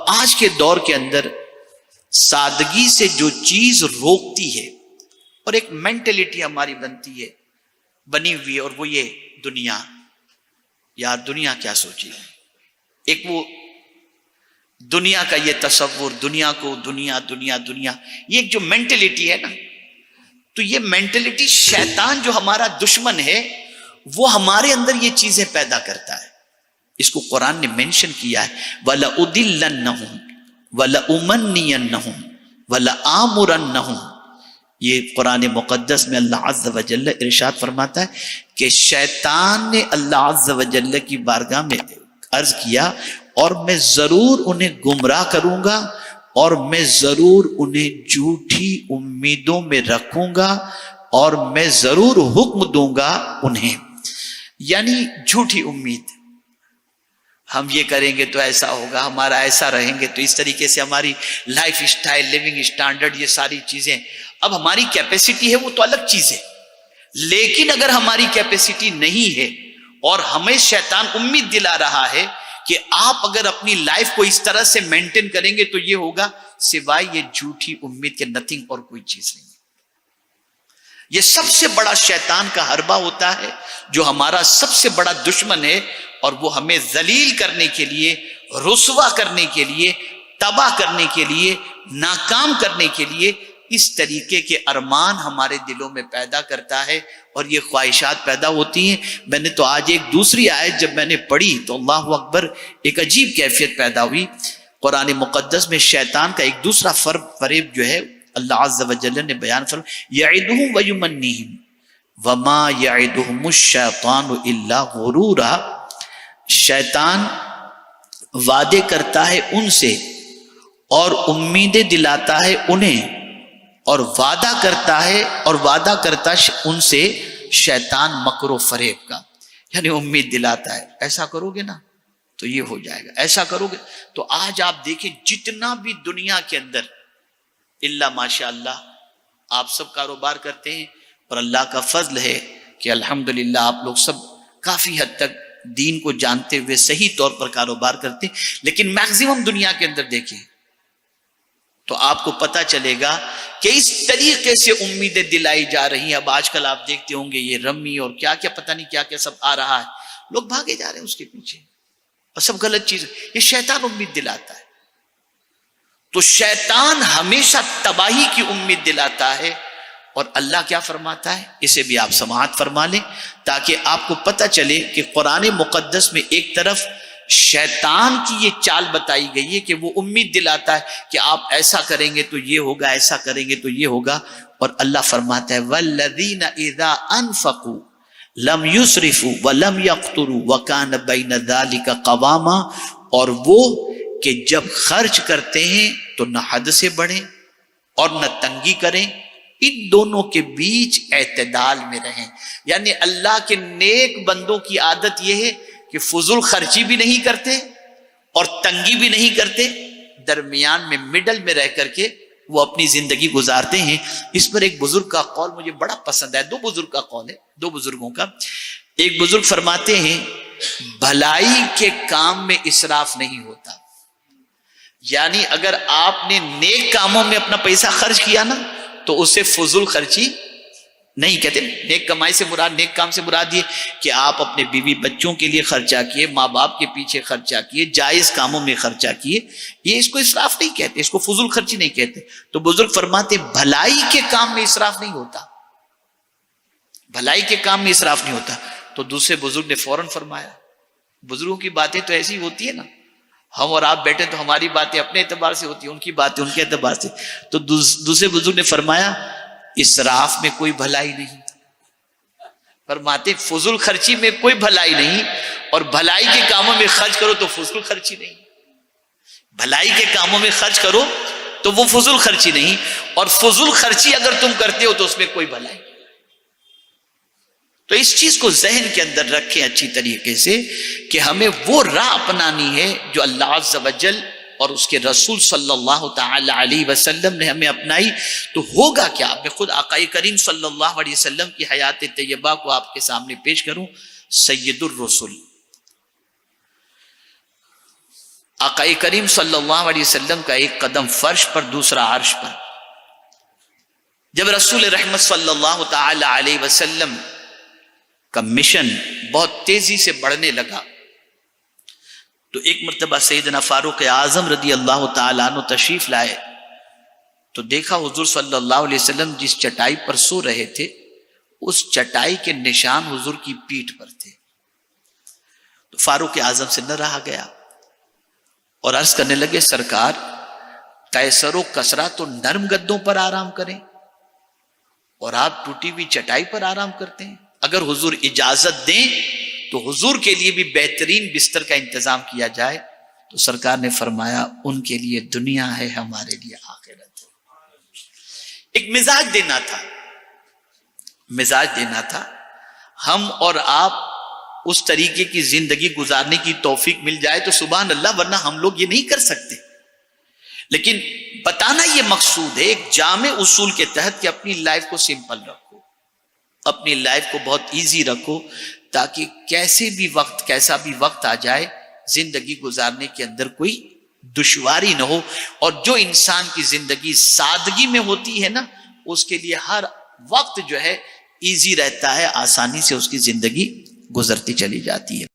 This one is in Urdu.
آج کے دور کے اندر سادگی سے جو چیز روکتی ہے اور ایک مینٹلٹی ہماری بنی ہوئی ہے، اور وہ یہ دنیا، یار دنیا کیا سوچے گی، ایک وہ دنیا کا یہ تصور، دنیا کو دنیا دنیا دنیا، یہ ایک جو مینٹلٹی ہے نا، تو یہ مینٹلٹی شیطان جو ہمارا دشمن ہے وہ ہمارے اندر یہ چیزیں پیدا کرتا ہے۔ اس کو قرآن نے مینشن کیا ہے، وَلَأُضِلَّنَّهُمْ وَلَأُمَنِّيَنَّهُمْ وَلَآمُرَنَّهُمْ۔ یہ قرآن مقدس میں اللہ عز و جل ارشاد فرماتا ہے کہ شیطان نے اللہ عز و جل کی بارگاہ میں عرض کیا، اور میں ضرور انہیں گمراہ کروں گا، اور میں ضرور انہیں جھوٹی امیدوں میں رکھوں گا، اور میں ضرور حکم دوں گا انہیں، یعنی جھوٹی امید، ہم یہ کریں گے تو ایسا ہوگا، ہمارا ایسا رہیں گے تو اس طریقے سے ہماری لائف اسٹائل، لیونگ اسٹینڈرڈ، یہ ساری چیزیں، اب ہماری کیپیسٹی ہے وہ تو الگ چیز ہے، لیکن اگر ہماری کیپیسٹی نہیں ہے اور ہمیں شیطان امید دلا رہا ہے کہ آپ اگر اپنی لائف کو اس طرح سے مینٹین کریں گے تو یہ ہوگا، سوائے یہ جھوٹی امید کے نتھنگ اور کوئی چیز نہیں۔ یہ سب سے بڑا شیطان کا حربہ ہوتا ہے جو ہمارا سب سے بڑا دشمن ہے، اور وہ ہمیں ذلیل کرنے کے لیے، رسوا کرنے کے لیے، تباہ کرنے کے لیے، ناکام کرنے کے لیے اس طریقے کے ارمان ہمارے دلوں میں پیدا کرتا ہے، اور یہ خواہشات پیدا ہوتی ہیں۔ میں نے تو آج ایک دوسری آیت جب میں نے پڑھی تو اللہ اکبر، ایک عجیب کیفیت پیدا ہوئی۔ قرآن مقدس میں شیطان کا ایک دوسرا فریب جو ہے اللہ عز و جل نے بیان فرمایا، یعدہم ویمنیہم وما یعدہم الشیطان الا غرورا۔ شیطان وعدے کرتا ہے ان سے اور امیدیں دلاتا ہے انہیں، اور وعدہ کرتا ہے اور وعدہ کرتا ان سے شیطان مکر و فریب کا، یعنی امید دلاتا ہے ایسا کرو گے نا تو یہ ہو جائے گا، ایسا کرو گے۔ تو آج آپ دیکھیں جتنا بھی دنیا کے اندر اللہ ماشاء اللہ آپ سب کاروبار کرتے ہیں، اور اللہ کا فضل ہے کہ الحمدللہ آپ لوگ سب کافی حد تک دین کو جانتے ہوئے صحیح طور پر کاروبار کرتے ہیں، لیکن میکسیمم دنیا کے اندر دیکھیں تو آپ کو پتا چلے گا کہ اس طریقے سے امیدیں دلائی جا رہی ہیں۔ اب آج کل آپ دیکھتے ہوں گے یہ رمی اور کیا کیا پتہ نہیں کیا کیا سب آ رہا ہے، لوگ بھاگے جا رہے ہیں اس کے پیچھے، اور سب غلط چیز، یہ شیطان امید دلاتا ہے۔ تو شیطان ہمیشہ تباہی کی امید دلاتا ہے، اور اللہ کیا فرماتا ہے، اسے بھی آپ سماعت فرما لیں تاکہ آپ کو پتہ چلے کہ قرآن مقدس میں ایک طرف شیطان کی یہ چال بتائی گئی ہے کہ وہ امید دلاتا ہے کہ آپ ایسا کریں گے تو یہ ہوگا، ایسا کریں گے تو یہ ہوگا، اور اللہ فرماتا ہے وَالَّذِينَ إِذَا أَنفَقُوا لَمْ يُسْرِفُوا وَلَمْ يَقْتُرُوا وَكَانَ بَيْنَ ذَلِكَ قَوَامًا، اور وہ کہ جب خرچ کرتے ہیں تو نہ حد سے بڑھیں اور نہ تنگی کریں، ان دونوں کے بیچ اعتدال میں رہیں۔ یعنی اللہ کے نیک بندوں کی عادت یہ ہے کہ فضول خرچی بھی نہیں کرتے اور تنگی بھی نہیں کرتے، درمیان میں مڈل میں رہ کر کے وہ اپنی زندگی گزارتے ہیں۔ اس پر ایک بزرگ کا قول مجھے بڑا پسند ہے، دو بزرگ کا قول ہے، دو بزرگوں کا۔ ایک بزرگ فرماتے ہیں بھلائی کے کام میں اسراف نہیں ہوتا، یعنی اگر آپ نے نیک کاموں میں اپنا پیسہ خرچ کیا نا تو اسے فضول خرچی نہیں کہتے۔ نیک کمائی سے مراد، نیک کام سے مراد یہ کہ آپ اپنے بیوی بچوں کے لیے خرچہ کیے، ماں باپ کے پیچھے خرچہ کیے، جائز کاموں میں خرچہ کیے، یہ اس کو اسراف نہیں کہتے، اس کو فضول خرچی نہیں کہتے۔ تو بزرگ فرماتے بھلائی کے کام میں اسراف نہیں ہوتا، بھلائی کے کام میں اسراف نہیں ہوتا۔ تو دوسرے بزرگ نے فوراً فرمایا، بزرگوں کی باتیں تو ایسی ہوتی ہے نا، ہم اور آپ بیٹھے تو ہماری باتیں اپنے اعتبار سے ہوتی ہیں، ان کی باتیں ان کے اعتبار سے۔ تو دوسرے بزرگ نے فرمایا اسراف میں کوئی بھلائی نہیں، فرماتے فضول خرچی میں کوئی بھلائی نہیں، اور بھلائی کے کاموں میں خرچ کرو تو فضول خرچی نہیں، بھلائی کے کاموں میں خرچ کرو تو وہ فضول خرچی نہیں، اور فضول خرچی اگر تم کرتے ہو تو اس میں کوئی بھلائی نہیں۔ تو اس چیز کو ذہن کے اندر رکھیں اچھی طریقے سے کہ ہمیں وہ راہ اپنانی ہے جو اللہ عز و جل اور اس کے رسول صلی اللہ تعالی علیہ وسلم نے ہمیں اپنائی۔ تو ہوگا کیا، میں خود آقا کریم صلی اللہ علیہ وسلم کی حیات طیبہ کو آپ کے سامنے پیش کروں۔ سید الرسل آقا کریم صلی اللہ علیہ وسلم کا ایک قدم فرش پر، دوسرا عرش پر. جب رسول رحمت صلی اللہ تعالی علیہ وسلم کا مشن بہت تیزی سے بڑھنے لگا تو ایک مرتبہ سیدنا فاروق اعظم رضی اللہ تعالیٰ عنہ تشریف لائے تو دیکھا حضور صلی اللہ علیہ وسلم جس چٹائی پر سو رہے تھے اس چٹائی کے نشان حضور کی پیٹھ پر تھے. تو فاروق اعظم سے نہ رہا گیا اور عرض کرنے لگے سرکار قیصر و کسریٰ تو نرم گدوں پر آرام کریں اور آپ ٹوٹی ہوئی چٹائی پر آرام کرتے ہیں. اگر حضور اجازت دیں تو حضور کے لیے بھی بہترین بستر کا انتظام کیا جائے. تو سرکار نے فرمایا ان کے لیے دنیا ہے، ہمارے لیے آخرت ہے. ایک مزاج دینا تھا. ہم اور آپ اس طریقے کی زندگی گزارنے کی توفیق مل جائے تو سبحان اللہ، ورنہ ہم لوگ یہ نہیں کر سکتے. لیکن بتانا یہ مقصود ہے ایک جامع اصول کے تحت کہ اپنی لائف کو سمپل رکھو، اپنی لائف کو بہت ایزی رکھو تاکہ کیسا بھی وقت آ جائے زندگی گزارنے کے اندر کوئی دشواری نہ ہو. اور جو انسان کی زندگی سادگی میں ہوتی ہے نا اس کے لیے ہر وقت جو ہے ایزی رہتا ہے، آسانی سے اس کی زندگی گزرتی چلی جاتی ہے.